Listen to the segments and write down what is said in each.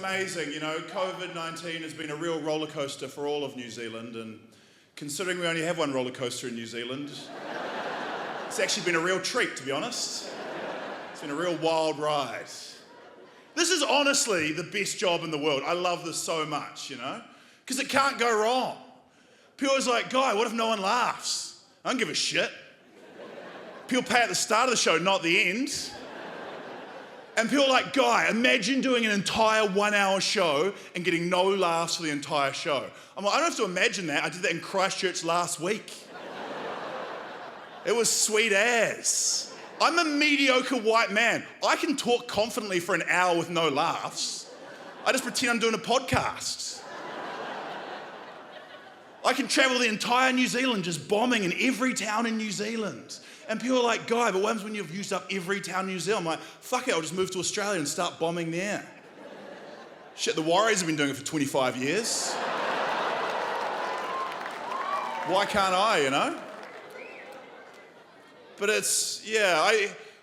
amazing. You know, COVID-19 has been a real roller coaster for all of New Zealand, and considering we only have one roller coaster in New Zealand, it's actually been a real treat, to be honest. It's been a real wild ride. This is honestly the best job in the world. I love this so much, you know, because it can't go wrong. People are always like, Guy, what if no one laughs? I don't give a shit. People pay at the start of the show, not the end. And people are like, Guy, imagine doing an entire 1 hour show and getting no laughs for the entire show. I'm like, I don't have to imagine that. I did that in Christchurch last week. It was sweet as. I'm a mediocre white man. I can talk confidently for an hour with no laughs. I just pretend I'm doing a podcast. I can travel the entire New Zealand just bombing in every town in New Zealand. And people are like, Guy, but what happens when you've used up every town in New Zealand? I'm like, fuck it, I'll just move to Australia and start bombing there. Shit, the Warriors have been doing it for 25 years. Why can't I, you know? But it's, yeah,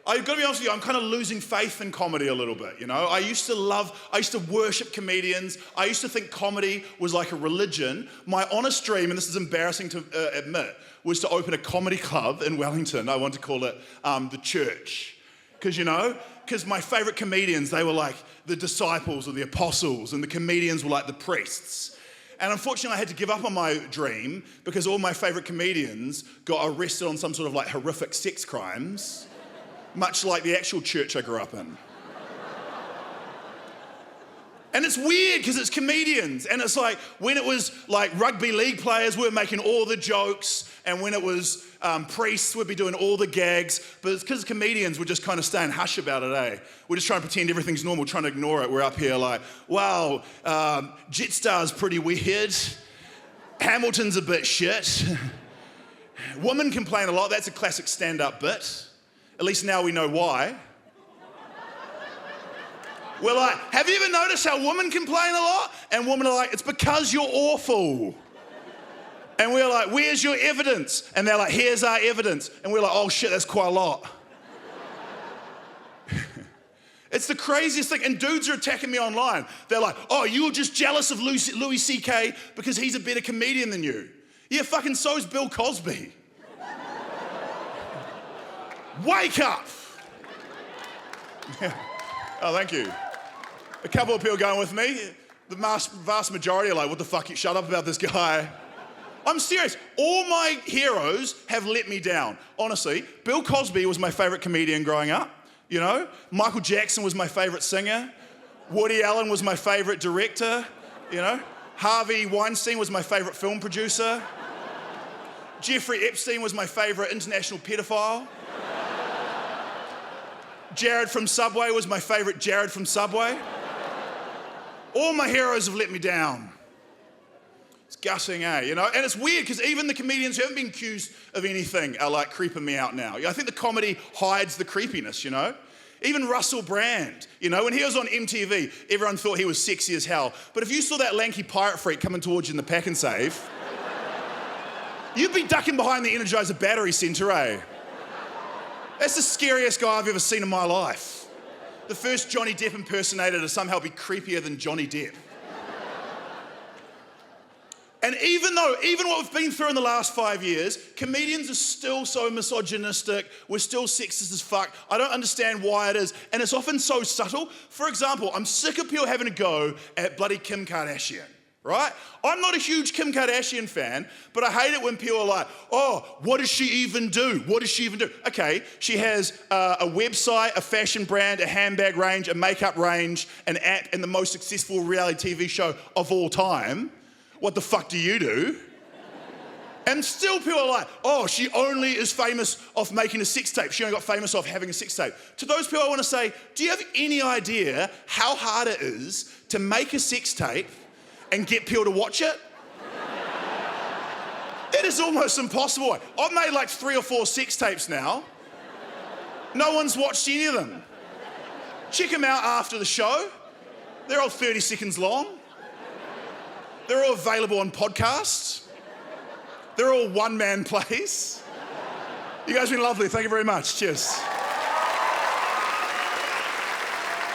I've got to be honest with you, I'm kind of losing faith in comedy a little bit, you know? I used to worship comedians. I used to think comedy was like a religion. My honest dream, and this is embarrassing to admit, was to open a comedy club in Wellington. I want to call it The Church. Because my favourite comedians, they were like the disciples or the apostles, and the comedians were like the priests. And unfortunately, I had to give up on my dream because all my favourite comedians got arrested on some sort of like horrific sex crimes, much like the actual church I grew up in. And it's weird because it's comedians, and it's like when it was like rugby league players, we were making all the jokes, and when it was priests, we'd be doing all the gags, but it's because comedians were just kind of staying hush about it, eh? We're just trying to pretend everything's normal, trying to ignore it. We're up here like, wow, Jetstar's pretty weird, Hamilton's a bit shit, women complain a lot, that's a classic stand-up bit, at least now we know why. We're like, have you ever noticed how women complain a lot? And women are like, it's because you're awful. And we're like, where's your evidence? And they're like, here's our evidence. And we're like, oh shit, that's quite a lot. It's the craziest thing. And dudes are attacking me online. They're like, oh, you're just jealous of Louis C.K. because he's a better comedian than you. Yeah, fucking so's Bill Cosby. Wake up. Oh, thank you. A couple of people going with me. The vast majority are like, what the fuck, you shut up about this guy. I'm serious. All my heroes have let me down. Honestly, Bill Cosby was my favourite comedian growing up, you know? Michael Jackson was my favourite singer. Woody Allen was my favourite director, you know? Harvey Weinstein was my favourite film producer. Jeffrey Epstein was my favourite international pedophile. Jared from Subway was my favourite Jared from Subway. All my heroes have let me down. It's gutting, eh? You know? And it's weird because even the comedians who haven't been accused of anything are like creeping me out now. I think the comedy hides the creepiness, you know? Even Russell Brand, you know, when he was on MTV, everyone thought he was sexy as hell. But if you saw that lanky pirate freak coming towards you in the Pack and Save, you'd be ducking behind the Energizer battery centre, eh? That's the scariest guy I've ever seen in my life. The first Johnny Depp impersonator to somehow be creepier than Johnny Depp. And even what we've been through in the last 5 years, comedians are still so misogynistic, we're still sexist as fuck. I don't understand why it is, and it's often so subtle. For example, I'm sick of people having a go at bloody Kim Kardashian. Right? I'm not a huge Kim Kardashian fan, but I hate it when people are like, oh, what does she even do? What does she even do? Okay, she has a website, a fashion brand, a handbag range, a makeup range, an app, and the most successful reality TV show of all time. What the fuck do you do? And still people are like, oh, she only is famous off making a sex tape. She only got famous off having a sex tape. To those people I want to say, do you have any idea how hard it is to make a sex tape and get people to watch it? It is almost impossible. I've made like 3 or 4 sex tapes now. No one's watched any of them. Check them out after the show. They're all 30 seconds long. They're all available on podcasts. They're all one-man plays. You guys have been lovely. Thank you very much. Cheers.